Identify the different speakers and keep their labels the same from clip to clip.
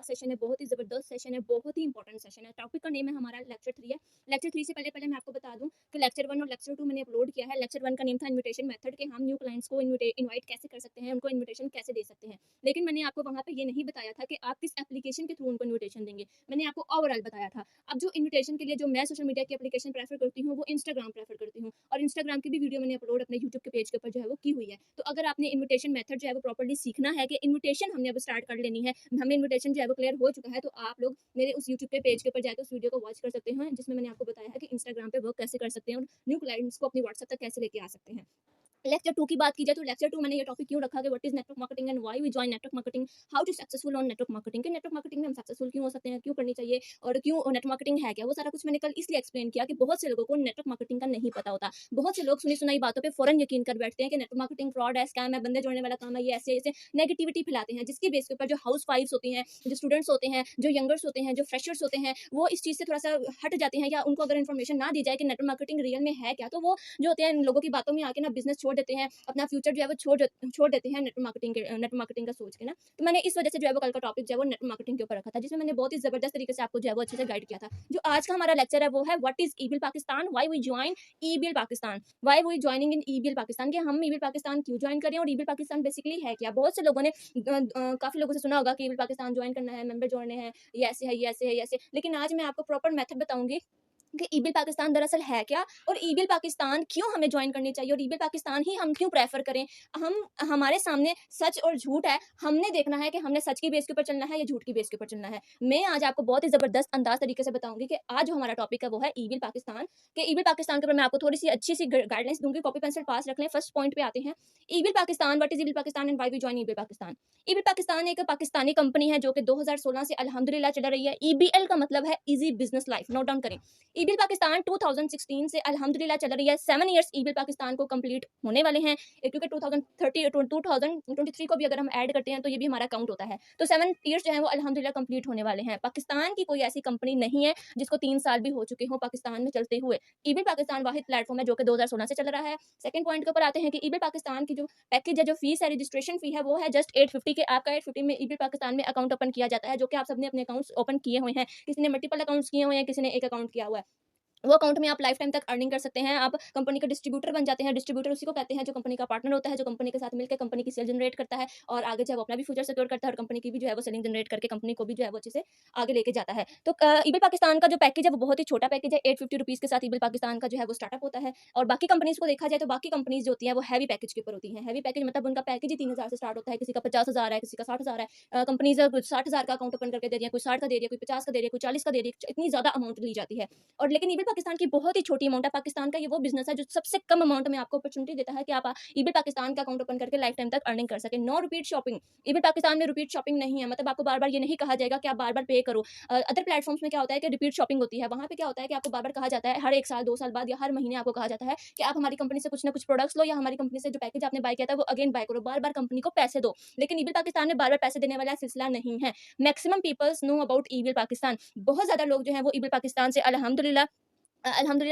Speaker 1: Session है, बहुत ही ज़बरदस्त सेशन है, बहुत ही इंपॉर्टेंट सेशन है। टॉपिक का नेम है हमारा लेक्चर 3 है। लेक्चर 3 से पहले मैं आपको बता दूँ कि लेक्चर 1 और लेक्चर 2 मैंने अपलोड किया है। लेक्चर 1 का नेम था इन्विटेशन मेथड कि हम न्यू क्लाइंट्स को इनवाइट कैसे कर सकते हैं, उनको इन्विटेशन कैसे दे सकते हैं। लेकिन मैंने आपको वहाँ पे ये नहीं बताया था कि आप किस एप्लीकेशन के थ्रू उनको इन्विटेशन देंगे। मैंने आपको ओवरऑल बताया था। अब जो इन्विटेशन के लिए जो मैं सोशल मीडिया की एप्लीकेशन प्रेफर करती हूँ, वो इंस्टाग्राम प्रेफर करती हूँ और इंस्टाग्राम की भी वीडियो मैंने अपलोड अपने यूट्यूब के पेज के ऊपर जो है वो की हुई है। तो अगर आपने इन्विटेशन मेथड जो है वो प्रॉपर्ली सीखना है कि इन्विटेशन हमने अब स्टार्ट कर लेनी है, हमें इन्विटेशन जो है वो क्लियर हो चुका है, तो आप लोग मेरे उस यूट्यूब के पेज के ऊपर जाकर उस वीडियो को वॉच कर सकते हैं, जिसमें मैंने आपको बताया है कि इंस्टाग्राम पे वर्क कैसे कर सकते हैं और न्यू क्लाइंट्स को अपनी व्हाट्सएप तक कैसे लेके आ सकते हैं। लेक्चर 2 की बात की जाए तो लेक्चर 2 मैंने ये टॉपिक क्यों रखा कि what is network marketing and why we join network marketing, how to successful on network marketing, कि नेटवर्क मार्केटिंग में हम सक्सेसफुल क्यों हो सकते हैं, क्यों करनी चाहिए और क्यों नेटवर्क मार्केटिंग है क्या, वो सारा कुछ मैंने कल इसलिए एक्सप्लेन किया कि बहुत से लोगों को नेटवर्क मार्केटिंग का नहीं पता होता। बहुत से लोग सुनी सुनाई बातों पे फौरन यकीन कर बैठते हैं कि नेटवर्क मार्केटिंग फ्रॉड है, स्कैम है, बंदे जोड़ने वाला काम है, ये ऐसे ऐसे नेगेटिविटी फैलाते हैं, जिसके बेस के ऊपर जो हाउस वाइफ्स होती हैं, जो स्टूडेंट्स होते हैं, जो यंगर्स होते हैं, जो फ्रेशर्स होते हैं, वो इस चीज़ से थोड़ा सा हट जाते हैं, या उनको अगर इन्फॉर्मेशन ना दी जाए कि नेटवर्क मार्केटिंग रियल में है क्या, तो वो जो होते हैं इन लोगों की बातों में आके ना बिजनेस छोड़ देते हैं, अपना फ्यूचर जो है वो छोड़ देते हैं नेटवर्क मार्केटिंग का सोच के ना। तो मैंने इस वजह से जो है वो कल का टॉपिक जो है वो नेटवर्क मार्केटिंग के ऊपर रखा था, जिसमें मैंने बहुत ही जबरदस्त तरीके से आपको जो है वो अच्छे से गाइड किया था। जो आज का हमारा लेक्चर है वो है what is EBL Pakistan, why we join EBL Pakistan, why we joining in EBL Pakistan, कि हम ईबीएल पाकिस्तान क्यों ज्वाइन करें और ईबीएल पाकिस्तान बेसिकली है क्या। बहुत से लोगों ने काफी लोगों से सुना होगा कि ईबीएल पाकिस्तान ज्वाइन करना है, मेंबर जोड़ने हैं, ये ऐसे है, ये ऐसे है, ये ऐसे, लेकिन आज मैं आपको प्रॉपर मेथड बताऊंगी कि ईबीएल पाकिस्तान दरअसल है क्या और ईबीएल पाकिस्तान क्यों हमें ज्वाइन करनी चाहिए और ईबीएल पाकिस्तान ही हम क्यों प्रेफर करें। हम हमारे सामने सच और झूठ है, हमने देखना है कि हमने सच की बेस के ऊपर चलना है या झूठ की बेस के ऊपर चलना है। मैं आज आपको बहुत ही जबरदस्त अंदाज तरीके से बताऊंगी कि आज जो हमारा टॉपिक है वो है ईबीएल पाकिस्तान, के ईबीएल पाकिस्तान के ऊपर मैं आपको थोड़ी सी अच्छी सी गाइडलाइंस दूंगी। कॉपी पेंसिल पास रख लें। फर्स्ट पॉइंट पे आते हैं। EBL Pakistan, what is EBL Pakistan and why we join EBL Pakistan. EBL Pakistan एक पाकिस्तानी कंपनी है जो कि 2016 से अल्हम्दुलिल्लाह चल रही है। ईबीएल का मतलब है easy business life, note down करें। ईबीएल पाकिस्तान 2016 से अल्हम्दुलिल्लाह चल रही है। 7 इयर्स ईबीएल पाकिस्तान को कंप्लीट होने वाले हैं, क्योंकि 2023 को भी अगर हम ऐड करते हैं तो ये भी हमारा काउंट होता है। तो 7 इयर्स जो है वो अल्हम्दुलिल्लाह कंप्लीट होने वाले हैं। पाकिस्तान की कोई ऐसी कंपनी नहीं है जिसको 3 साल भी हो चुके हो पाकिस्तान में चलते हुए। ईबीएल पाकिस्तान वाहिद प्लेटफॉर्म है जो कि 2016 से चल रहा है। सेकंड पॉइंट के ऊपर आते हैं कि ईबीएल पाकिस्तान की जो पैकेज है, जो फीस है, रजिस्ट्रेशन फी है, वो है जस्ट 850 के। आपका 850 में ईबीएल पाकिस्तान में अकाउंट ओपन किया जाता है, जो कि आप सबने अपने अकाउंट्स ओपन किए हुए हैं। किसी ने मल्टीपल अकाउंट्स किए हुए हैं, किसी ने एक अकाउंट किया हुआ है। वो अकाउंट में आप लाइफ टाइम तक अर्निंग कर सकते हैं। आप कंपनी का डिस्ट्रीब्यूटर बन जाते हैं। डिस्ट्रीब्यूटर उसी को कहते हैं जो कंपनी का पार्टनर होता है, जो कंपनी के साथ मिलकर कंपनी की सेल जनरेट करता है और आगे जो है वो अपना भी फ्यूचर सिक्योर करता है और कंपनी की भी जो है वो सेलिंग जनरेट करके कंपनी को भी जो है वो अच्छे से आगे लेके जाता है। तो ईबीएल पाकिस्तान का जो पैकेज है वो बहुत ही छोटा पैकेज है। 850 रुपीज़ के साथ ईबीएल पाकिस्तान का जो है वो स्टार्टअप होता है। और बाकी कंपनीज को देखा जाए तो बाकी कंपनीज जो होती हैं वो हैवी पैकेज के ऊपर होती हैं। हैवी पैकेज मतलब उनका पैकेज ही 3000 से स्टार्ट होता है, किसी का 50,000 है, किसी का 60,000 है। कंपनीज 60,000 का अकाउंट ओपन करके दे रही है, कोई 60 का दे रही है, कोई 50 का दे रही है, कोई 40 का दे रही है। इतनी ज्यादा अमाउंट ली जाती है। और लेकिन ईबीएल पाकिस्तान की बहुत ही छोटी अमाउंट है। पाकिस्तान का ये वो बिजनेस है जो सबसे कम अमाउंट में आपको अपॉर्चुनिटी देता है कि आप ईबीएल पाकिस्तान का अकाउंट ओपन करके लाइफ टाइम तक अर्निंग कर सके। No repeat shopping. EBL Pakistan में रिपीट शॉपिंग नहीं है, मतलब आपको बार बार ये नहीं कहा जाएगा कि आप बार बार पे करो। अदर प्लेटफॉर्म्स में क्या होता है कि रिपीट शॉपिंग होती है। वहां पे क्या होता है कि आपको बार बार कहा जाता है, हर 1 साल 2 साल बाद या हर महीने आपको कहा जाता है कि आप हमारी कंपनी से कुछ ना कुछ प्रोडक्ट्स लो, या हमारी कंपनी से जो पैकेज आपने बाय किया था वो अगेन बाय करो। बार बार कंपनी को पैसे दो। लेकिन ईबीएल पाकिस्तान में बार बार पैसे देने वाला सिलसिला नहीं है। Maximum peoples know about EBL Pakistan. बहुत ज्यादा लोग जो है वो ईबीएल पाकिस्तान से अल्हम्दुलिल्लाह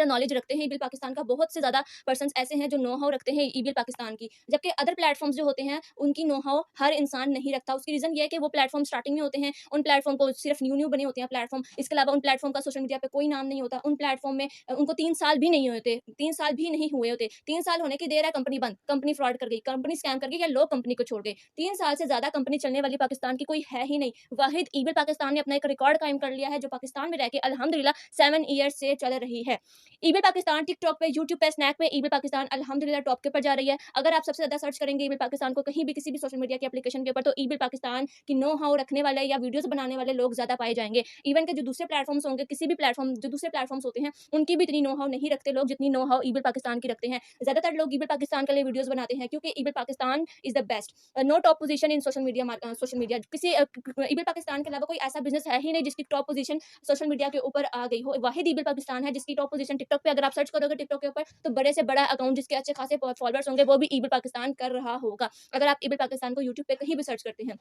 Speaker 1: नॉलेज रखते हैं। ईबीएल पाकिस्तान का बहुत से ज़्यादा पर्सन्स ऐसे हैं जो नो हाउ रखते हैं ईबीएल पाकिस्तान की, जबकि अदर प्लेटफॉर्म्स जो होते हैं उनकी नो हाउ हर इंसान नहीं रखता। उसकी रीज़न ये है कि वो प्लेटफॉर्म स्टार्टिंग में होते हैं, उन प्लेटफॉर्म को सिर्फ न्यू बने होते हैं प्लेटफॉर्म। इसके अलावा उन प्लेटफॉर्म का सोशल मीडिया पे कोई नाम नहीं होता। उन प्लेटफॉर्म में उनको 3 साल भी नहीं होते, 3 साल भी नहीं हुए होते। 3 साल होने की देर है, कंपनी बंद, कंपनी फ्रॉड कर गई, कंपनी स्कैम कर गई, या लोग कंपनी को छोड़ गए। 3 साल से ज़्यादा कंपनी चलने वाली पाकिस्तान की कोई है ही नहीं। वाहिद ईबीएल पाकिस्तान ने अपना एक रिकॉर्ड कायम कर लिया है जो पाकिस्तान में रह के अल्हम्दुलिल्लाह 7 ईयर्स से चल रही है। ईबीएल पाकिस्तान टिकटॉक पे, यूट्यूब पे, स्नैक पे ईबीएल पाकिस्तान अल्हम्दुलिल्लाह टॉप के ऊपर जा रही है। अगर आप सबसे ज्यादा सर्च करेंगे ईबीएल पाकिस्तान को कहीं भी किसी भी सोशल मीडिया के एप्लीकेशन के ऊपर, तो ईबीएल पाकिस्तान की नो हाउ रखने वाले या वीडियोस बनाने वाले लोग ज्यादा पाए जाएंगे। इवन के जो दूसरे प्लेटफॉर्म्स होंगे, किसी भी प्लेटफॉर्म जो दूसरे प्लेटफॉर्म्स होते हैं उनकी भी इतनी नो हाउ नहीं रखते लोग जितनी नो हाउ ईबीएल पाकिस्तान की रखते हैं। ज्यादातर लोग ईबीएल पाकिस्तान के लिए वीडियोस बनाते हैं क्योंकि EBL Pakistan is the best. No top position in social media किसी ईबीएल पाकिस्तान के अलावा कोई ऐसा बिजनेस है ही नहीं जिसकी टॉप पोजीशन सोशल मीडिया के ऊपर आ गई हो। वाहिद ईबीएल पाकिस्तान है जिसकी टॉप पोजीशन टिकटॉक पे, अगर आप सर्च करोगे टिकटॉक के ऊपर तो बड़े से बड़ा अकाउंट जिसके अच्छे खासे फॉलोअर्स होंगे वो भी ईबीएल पाकिस्तान कर रहा होगा। अगर आप ईबीएल पाकिस्तान को यूट्यूब पे कहीं भी सर्च करते हैं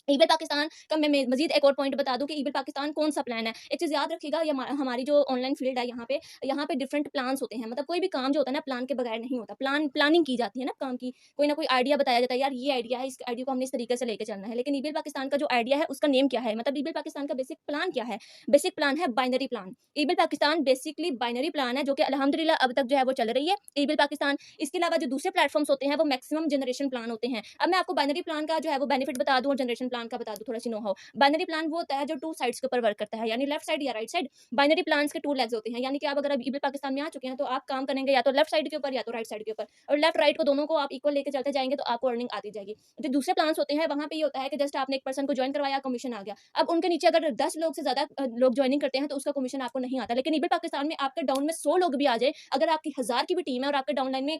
Speaker 1: ईबल पाकिस्तान का मैं मज़ीद एक और पॉइंट बता दूँ कि ईबल पाकिस्तान कौन-सा प्लान है। एक चीज़ याद रखिएगा, ये हमारी जो ऑनलाइन फ़ील्ड है यहाँ पे डिफरेंट प्लान्स होते हैं। मतलब कोई भी काम जो होता है ना प्लान के बगैर नहीं होता। प्लानिंग की जाती है ना काम की। कोई ना कोई आइडिया बताया जाता है, यार ये आइडिया है, इस आइडिया को हमने इस तरीके से लेके चलना है। लेकिन ईबल पाकिस्तान का जो आइडिया है उसका नेम क्या है? मतलब ईबल पाकिस्तान का बेसिक प्लान क्या है? बेसिक प्लान है binary plan. EBL Pakistan basically binary plan है, जो कि अल्हम्दुलिल्लाह अब तक जो है वो चल रही है। ईबल पाकिस्तान, इसके अलावा जो दूसरे प्लेटफ़ॉर्म्स होते हैं वो मैक्सिमम जनरेशन प्लान होते हैं। अब मैं आपको बाइनरी प्लान का जो है वो बेनिफिट बता दूँ और जनरेशन प्लान का बता दूँ, थोड़ा-सी नो हाउ। बाइनरी प्लान वो होता है जो 2 साइड्स के ऊपर वर्क करता है, यानी लेफ्ट साइड या राइट साइड। बाइनरी प्लान्स के 2 लेग्स होते हैं, यानी कि आप अगर अब ईबल पाकिस्तान में आ चुके हैं तो आप काम करेंगे या तो लेफ्ट साइड के ऊपर या तो राइट साइड के ऊपर, और लेफ्ट राइट को दोनों को आप इक्वल लेके चलते जाएंगे तो आपको अर्निंग आती जाएगी। जो दूसरे प्लान्स होते हैं वहां पे ये होता है कि जस्ट आपने एक पर्सन को ज्वाइन करवाया, कमीशन आ गया। अब उनके नीचे अगर 10 लोग से ज्यादा लोग ज्वाइनिंग करते हैं तो उसका कमीशन आपको नहीं आता। लेकिन ईबल पाकिस्तान में आपके डाउन में 100 लोग भी आ जाए, अगर आपकी 1000 की भी टीम है और आपके डाउन लाइन में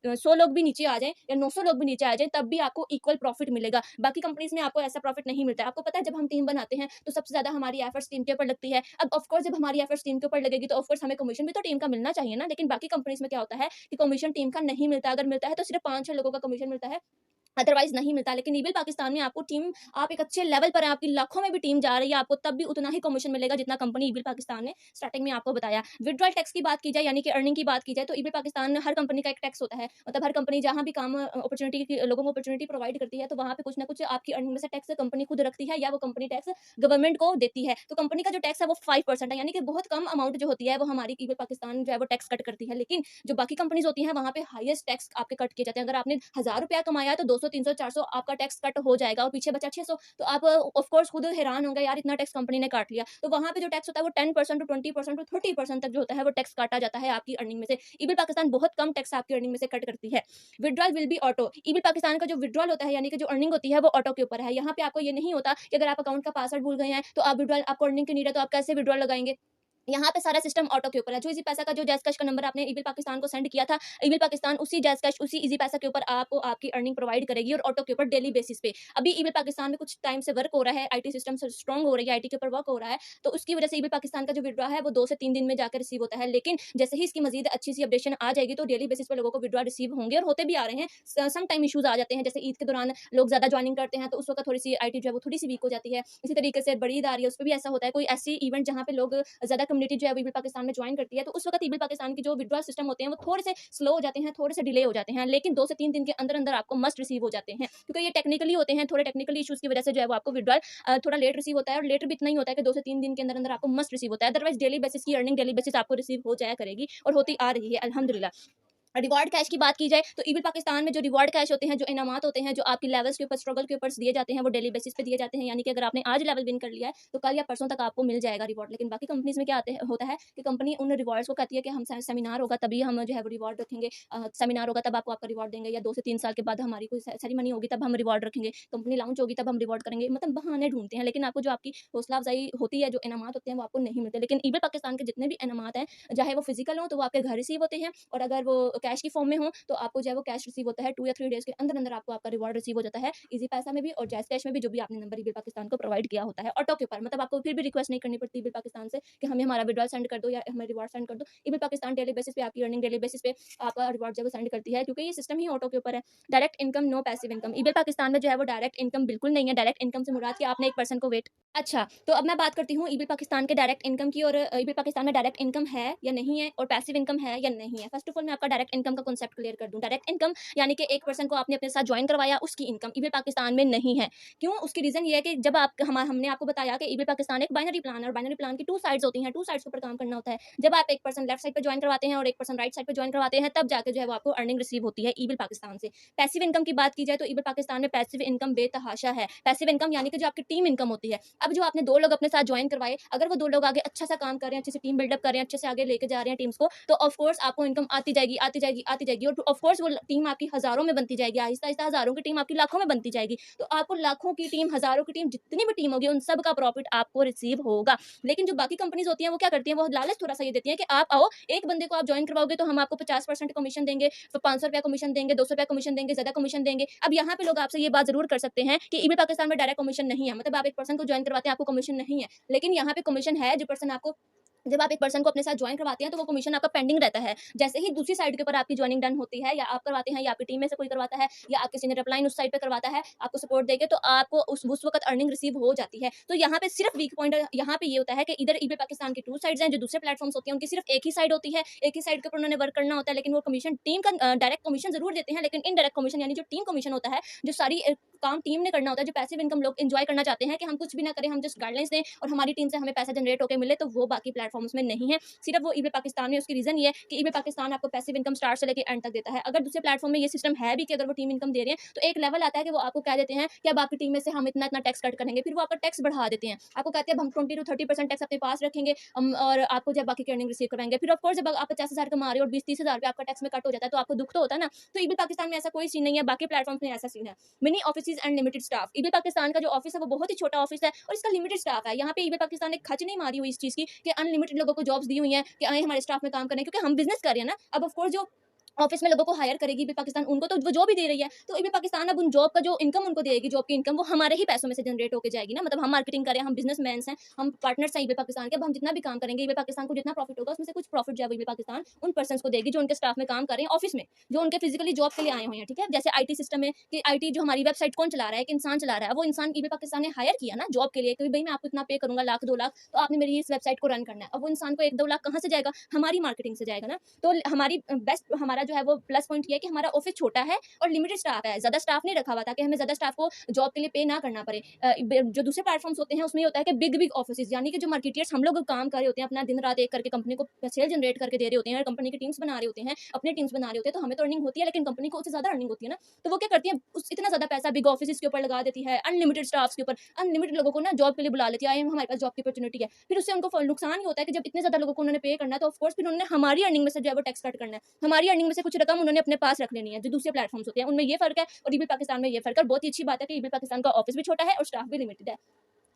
Speaker 1: 100 लोग भी नीचे आ जाए या 900 लोग भी नीचे आ जाए, तब भी आपको इक्वल प्रॉफिट मिलेगा। बाकी कंपनीज में आपको ऐसा प्रॉफिट नहीं मिलता है। आपको पता है जब हम टीम बनाते हैं तो सबसे ज्यादा हमारी एफर्ट्स टीम के ऊपर लगती है। अब ऑफ कोर्स जब हमारी एफर्ट्स टीम के ऊपर लगेगी तो ऑफ कोर्स हमें कमीशन भी तो टीम का मिलना चाहिए ना। लेकिन बाकी कंपनीज में क्या होता है कि कमीशन टीम का नहीं मिलता। अगर मिलता है तो सिर्फ 5-6 लोगों का कमीशन मिलता है, अदरवाइज नहीं मिलता। लेकिन ईबल पाकिस्तान में आपको टीम, आप एक अच्छे लेवल पर है, आपकी लाखों में भी टीम जा रही है, आपको तब भी उतना ही कमीशन मिलेगा जितना कंपनी ईबल पाकिस्तान ने स्टार्टिंग में आपको बताया। विड्रॉल टैक्स की बात की जाए, यानी कि अर्निंग की बात की जाए, तो ईबल पाकिस्तान में हर कंपनी का एक टैक्स होता है। मतलब हर कंपनी जहां भी काम अपॉर्चुनिटी लोगों को अपॉर्चुनिटी प्रोवाइड करती है तो वहां पे कुछ ना कुछ आपकी अर्निंग में से टैक्स कंपनी खुद रखती है, या वो कंपनी टैक्स गवर्नमेंट को देती है। तो कंपनी का जो टैक्स है वो 5% है, यानी कि बहुत कम अमाउंट जो होती है वो हमारी ईबल पाकिस्तान जो है वो टैक्स कट करती है। लेकिन जो बाकी कंपनीज होती हैं वहां पे हाईएस्ट टैक्स आपके कट किए जाते हैं। अगर आपने 1000 रुपया कमाया है तो 200 300 400 आपका टैक्स कट हो जाएगा और पीछे बचा 600। तो आप ऑफ कोर्स खुद हैरान होंगे, यार इतना टैक्स कंपनी ने काट लिया। तो वहां पे जो टैक्स होता है वो 10% टू 20% टू 30% तक जो होता है वो टैक्स काटा जाता है आपकी अर्निंग में से। ईबल पाकिस्तान बहुत कम टैक्स आपकी अर्निंग में से कट करती है। Withdrawal will be auto. EBL Pakistan का जो विड्रॉल होता है, यानी कि जो अर्निंग होती है वो ऑटो के ऊपर है। यहाँ पे आपको ये नहीं होता कि अगर आप अकाउंट का पासवर्ड भूल गए हैं तो आप विड्रॉल, आपको अर्निंग की नीड है तो आप कैसे विड्रॉल लगाएंगे। यहाँ पे सारा सिस्टम ऑटो के ऊपर है। जो इजी पैसा का जो जैज़ कैश का नंबर आपने ईबल पाकिस्तान को सेंड किया था, ईबल पाकिस्तान उसी जैज़ कैश, उसी इजी पैसा के ऊपर आपको आपकी अर्निंग प्रोवाइड करेगी और ऑटो के ऊपर डेली बेसिस पे। अभी ईबल पाकिस्तान में कुछ टाइम से वर्क हो रहा है, आईटी सिस्टम से स्ट्रांग हो रही है, आईटी के ऊपर वर्क हो रहा है, तो उसकी वजह से ईबल पाकिस्तान का जो विड्रॉ है वो 2 से 3 दिन में जाकर रिसीव होता है। लेकिन जैसे ही इसकी मजीद अच्छी सी अपडेशन आ जाएगी तो डेली बेसिस पे लोगों को विड्रॉ रिसीव होंगे और होते भी आ रहे हैं। सम टाइम इश्यूज आ जाते हैं, जैसे ईद के दौरान लोग ज्यादा ज्वाइनिंग करते हैं तो उस वक्त थोड़ी सी आईटी जो है वो थोड़ी सी वीक हो जाती है। इसी तरीके से बड़ी ईद आ रही है, उस पर भी ऐसा होता है। कोई ऐसी इवेंट जहाँ पे लोग ज्यादा कम्युनिटी जो है ईबल पाकिस्तान में ज्वाइन करती है तो उस वक्त ईबल पाकिस्तान के जो विड्रॉल सिस्टम होते हैं वो थोड़े से स्लो हो जाते हैं, थोड़े से डिले हो जाते हैं। लेकिन 2 से 3 दिन के अंदर अंदर आपको मस्ट रिसीव हो जाते हैं, क्योंकि ये टेक्निकली होते हैं। थोड़े टेक्निकल इश्यूज की वजह से जो है वो आपको विड्रॉल थोड़ा लेट रिसीव होता है, और लेट भी इतना ही होता है कि 2 से 3 दिन के अंदर अंदर आपको मस्ट रिसीव होता है। अदरवाइज डेली बेसिस की अर्निंग डेली बेसिस आपको रिसीव हो जाया करेगी और होती आ रही है अल्हम्दुलिल्लाह। रिवॉर्ड कैश की बात की जाए तो ईबल पाकिस्तान में जो रिवॉर्ड कैश होते हैं, जो इनामात होते हैं, जो आपकी लेवल्स के ऊपर, स्ट्रगल के ऊपर दिए जाते हैं, वो डेली बेसिस पे दिए जाते हैं। यानी कि अगर आपने आज लेवल विन कर लिया है तो कल या परसों तक आपको मिल जाएगा रिवॉर्ड। लेकिन बाकी कंपनीज में क्या होता है कि कंपनी उन रिवॉर्ड्स को कहती है कि हम सेमिनार होगा तभी हम जो है वो रिवॉर्ड रखेंगे, सेमिनार होगा तब आपको आपका रिवॉर्ड देंगे, या 2 से 3 साल के बाद हमारी कोई सेरेमनी होगी तब हम रिवॉर्ड रखेंगे, कंपनी लॉन्च होगी तब हम रिवॉर्ड करेंगे। मतलब बहाने ढूंढते हैं, लेकिन आपको जो आपकी हौसला अफजाई होती है, जो इनामात होते हैं, वो आपको नहीं मिलते। लेकिन ईबल पाकिस्तान के जितने भी इनामात हैं, चाहे वो फिजिकल हो तो वो आपके घर रिसीव होते हैं, और अगर वो कैश की फॉर्म में हो तो आपको जो है वो कैश रिसीव होता है। 2 या 3 डेज के अंदर अंदर आपको आपका रिवॉर्ड रिसीव हो जाता है, इजी पैसा में भी और जैज़ कैश में भी, जो भी आपने नंबर ईबल पाकिस्तान को प्रोवाइड किया होता है ऑटो के ऊपर। मतलब आपको फिर भी रिक्वेस्ट नहीं करनी पड़ती ईबल पाकिस्तान से कि हमें हमारा विड्रॉल सेंड कर दो या हमें रिवॉर्ड सेंड कर दो। ईबल पाकिस्तान डेली बेसिस पे आपकी अर्निंग डेली बेसिस पे आपका रिवॉर्ड जो है सेंड करती है, क्योंकि ये सिस्टम ही ऑटो के ऊपर है। Direct income, no passive income. EBL Pakistan में जो है वो डायरेक्ट इनकम बिल्कुल नहीं है। डायरेक्ट इनकम से मुराद कि आपने एक पर्सन को वेट। अच्छा, तो अब मैं बात करती हूँ ईबल पाकिस्तान के डायरेक्ट इनकम की, और ईबल पाकिस्तान में डायरेक्ट इनकम है या नहीं है और पैसिव इनकम है या नहीं है। फर्स्ट ऑफ ऑल मैं आपका डायरेक्ट इनकम का कांसेप्ट क्लियर कर दूं। डायरेक्ट इनकम यानी कि एक पर्सन को आपने अपने साथ ज्वाइन करवाया, उसकी इनकम ईबल पाकिस्तान में नहीं है। क्यों? उसकी रीजन ये है कि जब आप हमने आपको बताया कि ईबल पाकिस्तान एक बाइनरी प्लान है, और बाइनरी प्लान की 2 साइड्स होती हैं, 2 साइड्स के ऊपर काम करना होता है। जब आप एक पर्सन लेफ्ट साइड पे ज्वाइन करवाते हैं और एक पर्सन राइट साइड पे ज्वाइन करवाते हैं, तब जाके जो है वो आपको अर्निंग रिसीव होती है ईबल पाकिस्तान से। पैसिव इनकम की बात की जाए तो ईबल पाकिस्तान में पैसिव इनकम बेतहाशा है। पैसिव इनकम यानी कि जो आपकी टीम इनकम होती है। अब जो आपने 2 लोग अपने साथ ज्वाइन करवाए, अगर वो 2 लोग आगे अच्छा सा काम कर रहे हैं, अच्छे से टीम बिल्डअप कर रहे हैं, अच्छे से आगे लेके जा रहे हैं टीम्स को, तो ऑफ कोर्स आपको इनकम आती जाएगी, आती जाएगी, आती जाएगी, और ऑफ कोर्स वो टीम आपकी हजारों में बनती जाएगी। आहिस्ता-आहिस्ता हजारों की टीम आपकी लाखों में बनती जाएगी। तो आपको लाखों की टीम, हजारों की टीम, जितनी भी टीम होगी उन सब का प्रॉफिट आपको रिसीव होगा। लेकिन जो बाकी कंपनीज होती हैं वो क्या करती हैं, वो लालच थोड़ा-सा ये देती हैं कि आप आओ, एक बंदे को आप ज्वाइन करवाओगे तो हम आपको 50% कमीशन देंगे, फिर ₹500 कमीशन देंगे, ₹200 कमीशन देंगे, ज़्यादा कमीशन देंगे। अब यहाँ पे लोग आपसे ये बात ज़रूर कर सकते हैं कि ईबल पाकिस्तान में डायरेक्ट कमीशन नहीं है। मतलब आप एक पर्सन को ज्वाइन करवाते हैं, आपको कमीशन नहीं है। लेकिन यहाँ पे कमीशन है, जो पर्सन आपको जब आप एक पर्सन को अपने साथ ज्वाइन करवाते हैं तो वो कमीशन आपका पेंडिंग रहता है। जैसे ही दूसरी साइड के ऊपर आपकी ज्वाइनिंग डन होती है या आप करवाते हैं या आपकी टीम में से कोई करवाता है या आपके सीनियर अपलाइन उस साइड पे करवाता है आपको सपोर्ट देके, तो आपको उस वक्त अर्निंग रिसीव हो जाती है। तो यहाँ पे सिर्फ वीक पॉइंट यहाँ पे ये होता है कि इधर ईबे पाकिस्तान की टू साइड्स हैं, जो दूसरे प्लेटफॉर्म्स होती हैं उनकी सिर्फ एक ही साइड होती है, एक ही साइड के ऊपर उन्होंने वर्क करना होता है, लेकिन वो कमीशन टीम का डायरेक्ट कमीशन जरूर देते हैं, लेकिन इनडायरेक्ट कमीशन यानी जो टीम कमीशन होता है, जो सारी काम टीम ने करना होता है, जो पैसिव इनकम लोग एंजॉय करना चाहते हैं कि हम कुछ भी ना करें, हम जस्ट गाइडलाइंस दें और हमारी टीम से हमें पैसा जनरेट होकर मिले, तो वो बाकी प्लेटफॉर्म्स में नहीं है, सिर्फ वो ईबे पाकिस्तान में। उसकी रीजन ये है कि ईबे पाकिस्तान आपको पैसिव इनकम स्टार्ट से लेकर एंड तक देता है। अगर दूसरे प्लेटफॉर्म में ये सिस्टम है भी कि अगर वो टीम इनकम दे रहे हैं, तो एक लेवल आता है कि वो आपको कह देते हैं कि अब आपकी टीम में से हम इतना इतना टैक्स कट करेंगे, फिर वो आपका टैक्स बढ़ा देते हैं, आपको कहते हैं हम 20 to 30% टैक्स अपने पास रखेंगे और आपको जब बाकी की अर्निंग रिसीव करवाएंगे। फिर ऑफकोर्स जब आप 50,000 कमा रहे हो और 20-30,000 रुपये आपका टैक्स में कट हो जाता है, तो आपको दुख तो होता है ना। तो ईबे पाकिस्तान में ऐसा कोई सीन नहीं है, बाकी प्लेटफॉर्म में ऐसा सीन है। Mini office and limited staff. EBay Pakistan का जो ऑफिस है वो बहुत ही छोटा ऑफिस है और इसका लिमिटेड स्टाफ है। यहाँ पे ईबे पाकिस्तान ने खच नहीं मारी हुई इस चीज की कि अनलिमिटेड लोगों को जॉब्स दी हुई हैं कि आए हमारे स्टाफ में काम करने, क्योंकि हम बिजनेस कर रहे हैं ना। अब ऑफकोर्स जो ऑफिस में लोगों को हायर करेगी ईबे पाकिस्तान, उनको तो वो जॉब ही दे रही है, तो ईबे पाकिस्तान अब उन जॉब का जो इनकम उनको देगी, जॉब की इनकम वो हमारे ही पैसों में से जनरेट होकर जाएगी ना। मतलब हम मार्केटिंग करें, हम बिजनेसमैन हैं, हम पार्टनर्स हैं ईबे पाकिस्तान के, अब हम जितना भी काम करेंगे ईबे पाकिस्तान को जितना प्रॉफिट होगा उसमें से कुछ प्रॉफिट जो है ईबे पाकिस्तान उन पर्सन को देगी जो उनके स्टाफ में काम कर रहे हैं ऑफिस में, जो उनके फिजिकली जॉब के लिए आए हुए हैं। ठीक है, जैसे आईटी सिस्टम में कि आईटी जो हमारी वेबसाइट कौन चला रहा है, एक इंसान चला रहा है, वो इंसान ईबे पाकिस्तान ने हायर किया ना जॉब के लिए कि भाई मैं आपको इतना पे करूंगा, लाख 2 लाख, तो आपने मेरी इस वेबसाइट को रन करना है। अब वो इंसान को 1-2 लाख कहाँ से जाएगा, हमारी मार्केटिंग से जाएगा ना। तो हमारी बेस्ट हमारा जो है वो प्लस पॉइंट ये है कि हमारा ऑफिस छोटा है और लिमिटेड स्टाफ है, ज्यादा स्टाफ नहीं रखा हुआ ताकि हमें ज्यादा स्टाफ को जॉब के लिए पे ना करना पड़े। जो दूसरे प्लेटफॉर्म्स होते हैं उसमें ये होता है कि बिग बिग ऑफिस, यानी कि जो मार्केटियर्स हम लोग काम कर रहे होते हैं, अपना दिन रात एक करके कंपनी को सेल जनरेट करके दे रहे होते हैं, कंपनी की टीम्स बना रहे होते हैं, अपने टीम्स बना रहे होते हैं, तो हमें तो अर्निंग होती है लेकिन कंपनी को उससे ज्यादा अर्निंग होती है ना। तो वो क्या करती है, इतना ज्यादा पैसा बिग ऑफिस के ऊपर लगा देती है, अनलिमिटेड स्टाफ के ऊपर, अनलिमिटेड लोगों को ना जॉब के लिए बुला लेती है, हमारे पास जॉब की अपॉर्चुनिटी है। फिर उससे उनको नुकसान ही होता है कि जब इतने ज्यादा लोगों को उन्होंने पे करना है, तो ऑफकोर्स फिर उन्होंने हमारी अर्निंग में से जो है वो टैक्स कट करना है, हमारी अर्निंग में से कुछ रकम उन्होंने अपने पास रख लेनी है। जो दूसरे प्लेटफॉर्म्स होते हैं उनमें ये फर्क है और ईबे पाकिस्तान में ये फर्क है। बहुत ही अच्छी बात है कि ईबे पाकिस्तान का ऑफिस भी छोटा है और स्टाफ भी लिमिटेड है।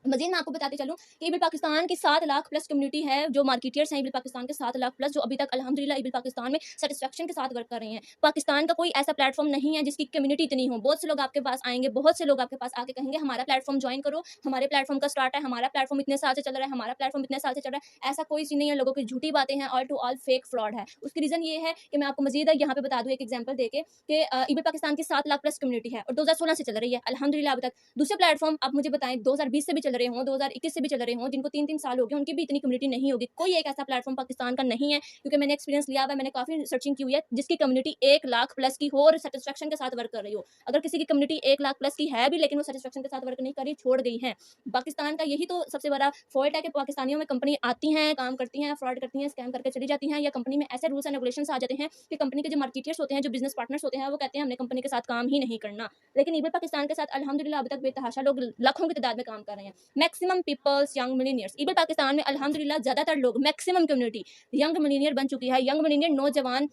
Speaker 1: मजीद मैं आपको बताते चलूं कि ईबे पाकिस्तान की 7 लाख प्लस कम्युनिटी है, जो मार्केटियर्स हैं ईबे पाकिस्तान के 7 लाख प्लस, जो अभी तक अल्हम्दुलिल्लाह ईबे पाकिस्तान में सेटिस्फेक्शन के साथ वर्क कर रहे हैं। पाकिस्तान का कोई ऐसा प्लेटफॉर्म नहीं है जिसकी कम्युनिटी इतनी हो। बहुत से लोग आपके पास आएंगे, बहुत से लोग आपके पास आके कहेंगे हमारा प्लेटफॉर्म ज्वाइन करो, हमारे प्लेटफॉर्म का स्टार्ट है, हमारा प्लेटफॉर्म इतने साल से चल रहा है, हमारा प्लेटफॉर्म इतने साल से चल रहा है। ऐसा कोई सीन नहीं है, लोगों की झूठी बातें हैं, all to all fake fraud है। उसकी रीजन ये है कि मैं आपको मजीद यहाँ पे बता दूं एक एग्जाम्पल देके कि ईबे पाकिस्तान की 7 लाख प्लस कम्युनिटी है और 2016 से चल रही है अल्हम्दुलिल्लाह अभी तक। दूसरे प्लेटफॉर्म आप मुझे बताएं 2020 से भी चल रहे हों, 2021 से भी चल रहे हों, जिनको 3-3 साल हो गए, उनकी भी इतनी कम्युनिटी नहीं होगी। कोई एक ऐसा प्लेटफॉर्म पाकिस्तान का नहीं है, क्योंकि मैंने एक्सपीरियंस लिया हुआ है, मैंने काफी सर्चिंग की हुई है, जिसकी कम्युनिटी 1 लाख प्लस की हो और सेटिस्फेक्शन के साथ वर्क कर रही हो। अगर किसी की कम्युनिटी 1 लाख प्लस की है भी लेकिन वो सेटिस्फेक्शन के साथ वर्क नहीं कर रही, छोड़ गई है। पाकिस्तान का यही तो सबसे बड़ा फॉल्ट है कि पाकिस्तानियों में कंपनी आती हैं, काम करती हैं, फ्रॉड करती हैं, स्कैम करके चली जाती हैं, या कंपनी में ऐसे रूल्स एंड रेगुलेशंस आ जाते हैं कि कंपनी के जो मार्केटियर्स होते हैं, जो बिजनेस पार्टनर्स होते हैं, वो कहते हैं हमने कंपनी के साथ काम ही नहीं करना। लेकिन ईबे पाकिस्तान के साथ अल्हम्दुलिल्लाह अभी तक बेतहाशा लोग लाखों की तादाद में काम कर रहे हैं। Maximum peoples young millionaires eBay Pakistan में अल्हम्दुलिल्लाह ज्यादातर लोग, मैक्सिमम कम्युनिटी यंग मिलीनियर बन चुकी है। यंग मिलीनियर नौजवान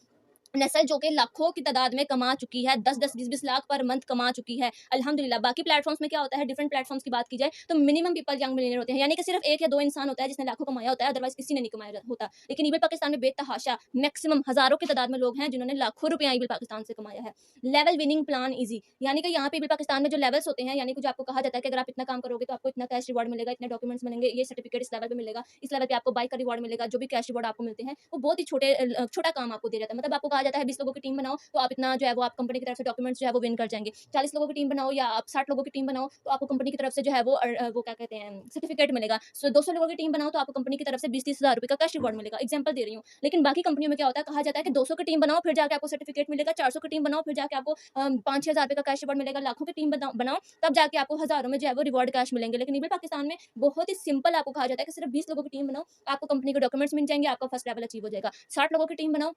Speaker 1: नस्ल जो कि लाखों की तादाद में कमा चुकी है, 10-10 20-20 लाख पर मंथ कमा चुकी है अल्हम्दुलिल्लाह। बाकी प्लेटफॉर्म्स में क्या होता है, डिफरेंट प्लेटफॉर्म्स की बात की जाए तो मिनिमम पीपल यंग मिलियनेयर होते हैं, यानी कि सिर्फ 1 या 2 इंसान होता है जिसने लाखों कमाया होता है, अदरवाइज किसी ने नहीं कमाया होता। लेकिन ईबे पाकिस्तान में बेतहाशा मैक्सिमम हजारों की तादाद में लोग हैं जिन्होंने लाखों रुपया ईबे पाकिस्तान से कमाया है। लेवल विनिंग प्लान ईजी, यानी कि यहाँ पे ईबे पाकिस्तान में जो लेवल्स होते हैं, यानी कि जो आपको कहा जाता है कि अगर आप इतना काम करोगे तो आपको इतना कैश रिवॉर्ड मिलेगा, इतने डॉक्यूमेंट्स मिलेंगे, ये सर्टिफिकेट इस लेवल पे मिलेगा, इस लेवल पे आपको बाइक का रिवॉर्ड मिलेगा, जो भी कैश रिवॉर्ड आपको मिलते हैं वो बहुत ही छोटा काम आपको दिया जाता है। मतलब आपको कहा जाता है 20 लोगों की टीम बनाओ तो आप इतना जो है वो आप कंपनी की तरफ से डॉक्यूमेंट्स जो है वो विन कर जाएंगे। 40 लोगों की टीम बनाओ या आप 60 लोगों की टीम बनाओ तो आपको कंपनी की तरफ से जो है वो क्या कहते हैं सर्टिफिकेट मिलेगा। 200 लोगों की टीम बनाओ तो आपको कंपनी की तरफ से 20-30 हज़ार रुपये का कैश रिवॉर्ड मिलेगा। एग्जाम्पल दे रही हूँ। लेकिन बाकी कंपनियों में क्या होता है, कहा जाता है कि 200 की टीम बनाओ फिर जाके आपको सर्टिफिकेट मिलेगा, 400 की टीम बनाओ फिर जाके आपको 5-6 हज़ार रुपये का कैश रिवॉर्ड मिलेगा, लाखों की टीम बनाओ तब जाके आपको हजारों में जो है वो रिवॉर्ड कैश मिलेंगे। लेकिन ईबे पाकिस्तान में बहुत ही सिंपल आपको कहा जाता है कि सिर्फ 20 लोगों की टीम बनाओ, आपको कंपनी के डॉक्यूमेंट्स मिल जाएंगे, आपका फर्स्ट लेवल अचीव हो जाएगा। 60 लोगों की टीम बनाओ,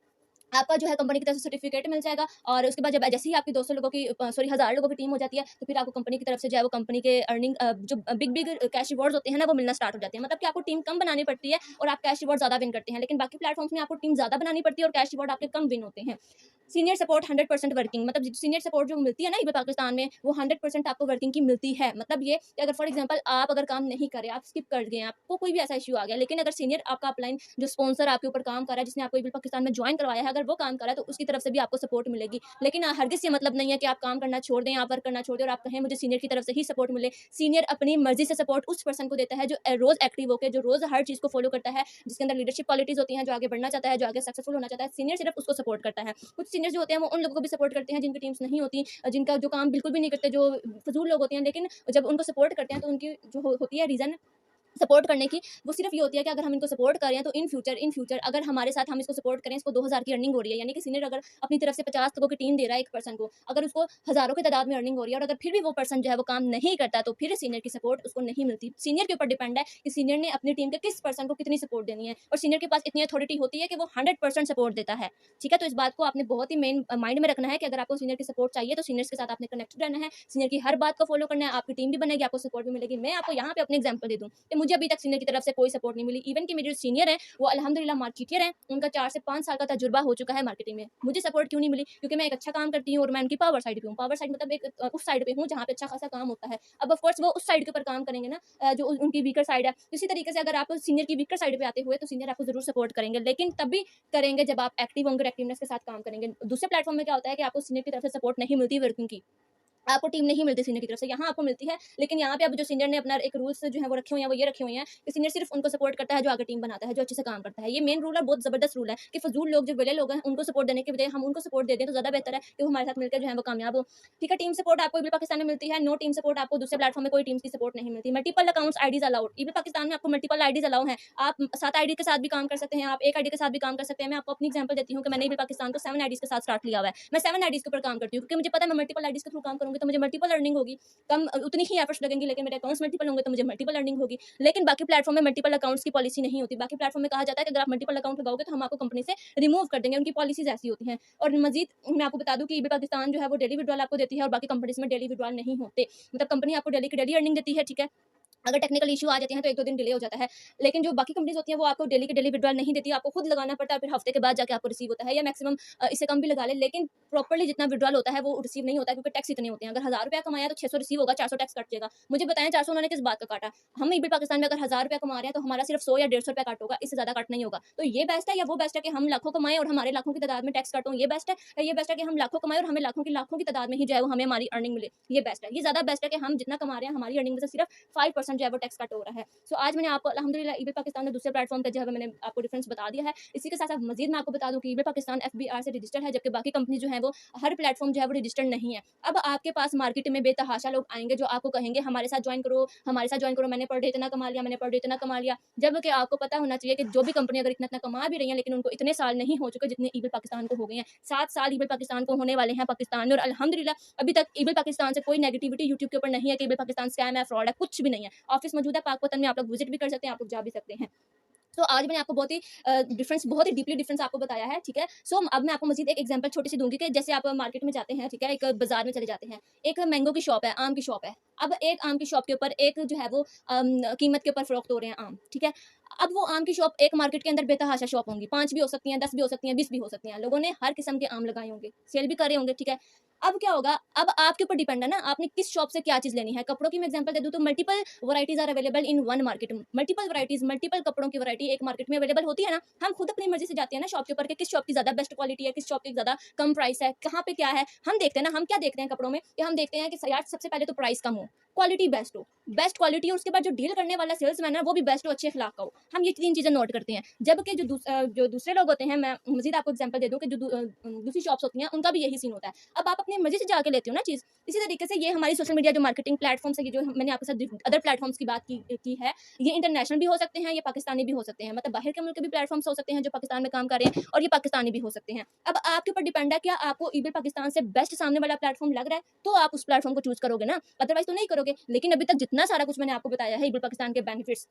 Speaker 1: आपका जो है कंपनी की तरफ से सर्टिफिकेट मिल जाएगा और उसके बाद जब जैसे ही आपकी 200 लोगों की 1000 लोगों की टीम हो जाती है तो फिर आपको कंपनी की तरफ से जो है वो कंपनी के अर्निंग जो बिग बिग कैश रिवॉर्ड्स होते हैं ना वो मिलना स्टार्ट हो जाते हैं। मतलब कि आपको टीम कम बनानी पड़ती है और आप कैश रिवॉर्ड ज्यादा विन करते हैं, लेकिन बाकी प्लेटफॉर्म्स में आपको टीम ज्यादा बनानी पड़ती है और कैश रिवॉर्ड आपके कम विन होते हैं। सीनियर सपोर्ट 100% वर्किंग, मतलब सीनियर सपोर्ट जो मिलती है ना ईबे पाकिस्तान में वो 100% आपको वर्किंग की मिलती है। मतलब ये कि अगर फॉर एग्जांपल आप अगर काम नहीं करे, आप स्किप कर गए, आपको कोई भी ऐसा इशू आ गया, लेकिन अगर सीनियर आपका अपलाइन जो स्पॉन्सर आपके ऊपर काम कर रहा है, जिसने आपको ईबे पाकिस्तान में ज्वाइन करवाया है, अगर वो काम कर रहा है तो उसकी तरफ से भी आपको सपोर्ट मिलेगी। लेकिन हरगिज़ ये मतलब नहीं है कि आप काम करना छोड़ दें, आप वर्क करना छोड़ दें और आप कहें मुझे सीनियर की तरफ से ही सपोर्ट मिले। सीनियर अपनी मर्ज़ी से सपोर्ट उस पर्सन को देता है जो रोज़ एक्टिव होके, जो रोज़ हर चीज़ को फ़ॉलो करता है, जिसके अंदर लीडरशिप क्वालिटीज़ होती हैं, जो आगे बढ़ना चाहता है, जो आगे सक्सेसफुल होना चाहता है। सीनियर सिर्फ़ उसको सपोर्ट करता है। कुछ सीनियर जो होते हैं वो उन लोगों को भी सपोर्ट करते हैं जिनकी टीम्स नहीं होती, जिनका जो काम बिल्कुल भी नहीं करते, जो फ़िज़ूल लोग होते हैं, लेकिन जब उनको सपोर्ट करते हैं तो उनकी जो होती है रीज़न सपोर्ट करने की, वो सिर्फ ये होती है कि अगर हम इनको सपोर्ट कर रहे हैं तो इन फ्यूचर अगर हमारे साथ हम इसको सपोर्ट करें, इसको 2000 की अर्निंग हो रही है, यानी कि सीनियर अगर अपनी तरफ से 50 लोगों की टीम दे रहा है एक पर्सन को, अगर उसको हज़ारों की तादाद में अर्निंग हो रही है और अगर फिर भी वो पर्सन जो है वो काम नहीं करता, तो फिर सीनियर की सपोर्ट उसको नहीं मिलती। सीनियर के ऊपर डिपेंड है कि सीनियर ने अपनी टीम के किस पर्सन को कितनी सपोर्ट देनी है, और सीनियर के पास इतनी अथॉरिटी होती है कि वो 100% सपोर्ट देता है। ठीक है, तो इस बात को आपने बहुत ही मेन माइंड में रखना है कि अगर आपको सीनियर की सपोर्ट चाहिए तो सीनियर्स के साथ आपने कनेक्टेड रहना है, सीनियर की हर बात को फॉलो करना है, आपकी टीम भी बनेगी, आपको सपोर्ट भी मिलेगी। मैं आपको यहाँ पे अपनी एग्जांपल दे दूँ कि मुझे अभी तक सीनियर की तरफ से कोई सपोर्ट नहीं मिली। इवन कि मेरे जो सीनियर हैं वो अल्हम्दुलिल्लाह मार्केटियर हैं, उनका 4 से 5 साल का तजुर्बा हो चुका है मार्केटिंग में। मुझे सपोर्ट क्यों नहीं मिली? क्योंकि मैं एक अच्छा काम करती हूँ और मैं उनकी पावर साइड पे हूँ। पावर साइड मतलब एक उस साइड पे हूँ जहाँ पे अच्छा खासा काम होता है। अब ऑफ कोर्स वो उस साइड के ऊपर काम करेंगे ना, जो उनकी वीकर साइड है। इसी तरीके से अगर आप सीनियर की वीकर साइड पे आते हुए तो सीनियर आपको ज़रूर सपोर्ट करेंगे, लेकिन तभी करेंगे जब आप एक्टिव होंगे और एक्टिवनेस के साथ काम करेंगे। दूसरे प्लेटफॉर्म में क्या होता है कि आपको सीनियर की तरफ से सपोर्ट नहीं मिलती वर्किंग की, आपको टीम नहीं मिलती सीनियर की तरफ से, यहाँ आपको मिलती है। लेकिन यहाँ पे अब जो सीनियर ने अपना एक रूल्स जो है वो रखे हुए हैं, वो ये रखे हुए हैं कि सीनियर सिर्फ उनको सपोर्ट करता है जो आगे टीम बनाता है, जो अच्छे से काम करता है। ये मेन रूल है, बहुत जबरदस्त रूल है कि फजूल लोग, जो वेले लोग हैं, उनको सपोर्ट देने के बजाय हम उनको सपोर्ट दे दें तो ज्यादा बेहतर है कि वो हमारे साथ मिलकर जो है वो कामयाब हो। ठीक है, टीम सपोर्ट आपको ईबी पाकिस्तान में मिलती है, नो टीम सपोर्ट आपको दूसरे प्लेटफॉर्म में कोई टीम की सपोर्ट नहीं मिलती। Multiple accounts IDs allowed, eBay Pakistan में आपको मल्टीपल आईडीज अलाउ हैं, आप 7 आईडी के साथ भी काम कर सकते हैं, आप एक आईडी के साथ भी काम कर सकते हैं। मैं आपको अपनी एग्जांपल देती हूँ कि मैंने ईबी पाकिस्तान को 7 आईडीज के साथ स्टार्ट लिया हुआ है। मैं 7 आईडीज के ऊपर काम करती हूँ क्योंकि मुझे पता है मैं मल्टीपल आईडीज के थ्रू काम करूंगी तो मुझे मल्टीपल अर्निंग होगी, कम उतनी ही एफर्ट्स लगेंगे, लेकिन मेरे अकाउंट्स मल्टीपल होंगे तो मुझे मल्टीपल अर्निंग होगी। लेकिन बाकी प्लेटफॉर्म में मल्टीपल अकाउंट्स की पॉलिसी नहीं होती। बाकी प्लेटफॉर्म में कहा जाता है कि अगर आप मल्टीपल अकाउंट लगाओगे तो हम आपको कंपनी से रिमूव कर देंगे, उनकी पॉलिसीज ऐसी होती हैं। और मजीद मैं आपको बता दूं कि ईबी पाकिस्तान जो है वो डेली विड्रॉल आपको देती है और बाकी कंपनीज में डेली विड्रॉल नहीं होते। मतलब कंपनी आपको डेली की डेली अर्निंग देती है, ठीक है, अगर टेक्निकल इशू आ जाते हैं तो 1-2 दिन डिले हो जाता है। लेकिन जो बाकी कंपनीज़ होती हैं वो आपको डेली के डेली विड्रॉल नहीं देती, आपको खुद लगाना पड़ता है, फिर हफ्ते के बाद जाके आपको रिसीव होता है, या मैक्सिमम इससे कम भी लगा लें, लेकिन प्रॉपर्ली जितना विड्रॉल होता है वो रिसीव नहीं होता है क्योंकि टैक्स इतने होते हैं। अगर 1000 रुपया कमाया तो 600 रिसीव होगा, 400 टैक्स कट जाएगा। मुझे बताएं 400 उन्होंने किस बात का काटा? हम ईबी पाकिस्तान में अगर 1000 रुपया कमा रहे हैं तो हमारा सिर्फ 100 या 150 रुपया कट होगा, इससे ज़्यादा कट नहीं होगा। तो ये बेस्ट है या वो बेस्ट है कि हम लाखों कमाएं और हमारे लाखों की तादाद में टैक्स कट हो? ये बेस्ट है, या ये बेस्ट है कि हम लाखों कमाएं और हमें लाखों की तादाद में ही जो है वो हमें हमारी अर्निंग मिले? ये बेस्ट है। ये ज़्यादा बेस्ट है कि हम जितना कमा रहे हैं हमारी अर्निंग में से सिर्फ 5% जो है वो टैक्स कट हो रहा है। सो आज मैंने आपको अल्हम्दुलिल्लाह ईबी पाकिस्तान और दूसरे प्लेटफॉर्म का जो है मैंने आपको डिफरेंस बता दिया है। इसी के साथ साथ मजीद मैं आपको बता दूं कि ईबी पाकिस्तान एफबीआर से रजिस्टर्ड है, जबकि बाकी कंपनी जो है वो हर प्लेटफॉर्म जो है वो रजिस्टर्ड नहीं है। अब आपके पास मार्केट में बेतहाशा लोग आएंगे जो आपको कहेंगे हमारे साथ ज्वाइन करो, हमारे साथ ज्वाइन करो, मैंने पर डे इतना कमा लिया, मैंने पर डे इतना कमा लिया। जबकि आपको पता होना चाहिए कि जो भी कंपनी अगर इतना इतना कमा भी रही है लेकिन उनको इतने साल नहीं हो चुके जितने ईबी पाकिस्तान को हो गए हैं। 7 साल ईबी पाकिस्तान को होने वाले हैं पाकिस्तान में, और अल्हम्दुलिल्लाह अभी तक ईबी पाकिस्तान से कोई नेगेटिविटी यूट्यूब के ऊपर नहीं है कि ईबी पाकिस्तान स्कैम है, फ्रॉड है, कुछ भी नहीं है। ऑफिस मौजूद है पाकपतन में, आप लोग विजिट भी कर सकते हैं, आप लोग जा भी सकते हैं। तो आज मैंने आपको बहुत ही डिफरेंस, बहुत ही डीपली डिफरेंस आपको बताया है, ठीक है। सो अब मैं आपको मजीद एक एग्जांपल छोटी सी दूंगी कि जैसे आप मार्केट में जाते हैं, ठीक है, एक बाजार में चले जाते हैं, एक मैंगो की शॉप है, आम की शॉप है। अब एक आम की शॉप के ऊपर एक जो है वो कीमत के ऊपर फरोख्त हो रहे हैं आम, ठीक है। अब वो आम की शॉप एक मार्केट के अंदर बेतहाशा शॉप होंगी, 5 भी हो सकती हैं, 10 भी हो सकती हैं, 20 भी हो सकती हैं। लोगों ने हर किस्म के आम लगाए होंगे, सेल भी करे होंगे, ठीक है। अब क्या होगा, अब आपके ऊपर डिपेंड है ना, आपने किस शॉप से क्या चीज लेनी है। कपड़ों की मैं एग्जांपल दे दूं तो multiple varieties are available in one market. Multiple varieties, multiple कपड़ों की वैरायटी एक मार्केट में अवेलेबल होती है ना। हम खुद अपनी मर्जी से जाते हैं ना शॉप के ऊपर कि किस शॉप की ज्यादा बेस्ट क्वालिटी है, किस शॉप की ज्यादा कम प्राइस है, कहाँ पे क्या है हम देखते हैं ना। हम क्या देखते हैं कपड़ों में कि हम देखते हैं कि यार सबसे पहले तो प्राइस कम हो, क्वालिटी बेस्ट हो, बेस्ट क्वालिटी, और उसके बाद जो डील करने वाला सेल्समैन है वो भी बेस्ट हो, अच्छे अखलाक का हो। हम ये 3 चीजें नोट करते हैं। जबकि जो दूसरे लोग होते हैं, मैं मजीद आपको एग्जांपल दे दूं कि जो दूसरी शॉप्स होती हैं उनका भी यही सीन होता है। अब आप अपनी मर्जी से जाके लेते हो ना चीज। इसी तरीके से ये हमारी सोशल मीडिया जो मार्केटिंग प्लेटफॉर्म्स है, ये जो मैंने आपके साथ अदर प्लेटफॉर्म्स की बात की है, ये इंटरनेशनल भी हो सकते हैं, ये पाकिस्तानी भी हो सकते हैं। मतलब बाहर के मुल्क के भी प्लेटफॉर्म्स हो सकते हैं जो पाकिस्तान में काम कर रहे हैं, और ये पाकिस्तानी भी हो सकते हैं। अब आपके ऊपर डिपेंड है, क्या आपको ईबी पाकिस्तान से बेस्ट सामने वाला प्लेटफॉर्म लग रहा है तो आप उस प्लेटफॉर्म को चूज करोगे ना, अदरवाइज तो नहीं करोगे। लेकिन अभी तक जितना सारा कुछ मैंने आपको बताया है ईबी पाकिस्तान के बेनिफिट्स,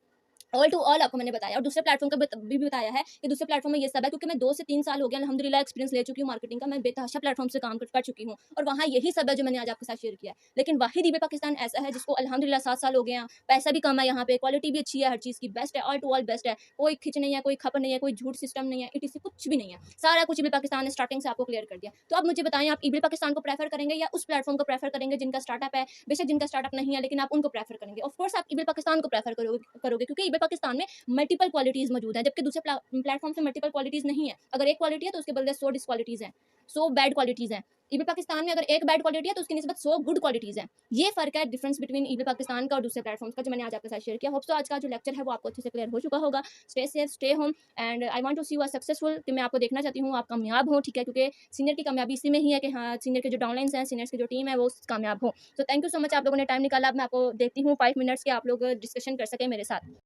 Speaker 1: ऑल टू ऑल आपको मैंने बताया, और दूसरे प्लेटफॉर्म का भी बताया है कि दूसरे प्लेटफॉर्म में ये सब है, क्योंकि मैं 2 से 3 साल हो गया अल्हम्दुलिल्लाह एक्सपीरियंस ले चुकी हूँ मार्केटिंग का। मैं बेतहाशा प्लेटफॉर्म से काम कर चुकी हूँ और वहाँ यही सब है जो मैंने आज आपके साथ शेयर किया है। लेकिन वाहिद ईबी पाकिस्तान ऐसा है जिसको अल्हम्दुलिल्लाह 7 साल हो गए हैं, पैसा भी कम है, यहाँ पे क्वालिटी भी अच्छी है, हर चीज़ की बेस्ट है, ऑल टू ऑल बेस्ट है। कोई खिंच नहीं है, कोई खप नहीं है, कोई झूठ सिस्टम नहीं है, इटीसी कुछ भी नहीं है। सारा कुछ ईबी पाकिस्तान ने स्टार्टिंग से आपको क्लियर कर दिया। तो अब मुझे बताएं, आप ईबी पाकिस्तान को प्रेफर करेंगे या उस प्लेटफॉर्म को प्रेफर करेंगे जिनका स्टार्टअप है? बेशक जिनका स्टार्टअप नहीं है लेकिन आप उनको प्रेफर करेंगे। ऑफ कोर्स आप ईबी पाकिस्तान को प्रेफर करोगे, क्योंकि ईबी ईबे पाकिस्तान में मल्टीपल क्वालिटीज़ मौजूद हैं, जबकि दूसरे प्लेटफॉर्म से मल्टीपल क्वालिटीज़ नहीं है। अगर एक क्वालिटी है तो उसके बदले 100 डिसक्वालिटीज़ हैं, 100 बैड क्वालिटीज़ हैं। ईबे पाकिस्तान में अगर एक बैड क्वालिटी है तो उसकी निस्बत 100 गुड क्वालिटीज़ हैं। ये फ़र्क है डिफरेंस बिटवीन ईबे पाकिस्तान का और दूसरे प्लेटफॉर्म्स का, जो मैंने आज आपके साथ शेयर किया। होप सो आज का जो लेक्चर है वो आपको अच्छे से क्लियर हो चुका होगा। Stay safe, stay home and I want to see you are successful, कि मैं आपको देखना चाहती हूँ आप कामयाब हो, ठीक है? क्योंकि सीनियर की कामयाबी इसी में ही है कि हाँ, सीनियर के जो डाउनलाइंस हैं, सीनियर्स की जो टीम है वो कामयाब हो। तो थैंक यू सो मच, आप लोगों ने टाइम निकाला। अब मैं आपको देखती हूँ 5 मिनट्स के आप लोग डिस्कशन कर सकें मेरे साथ।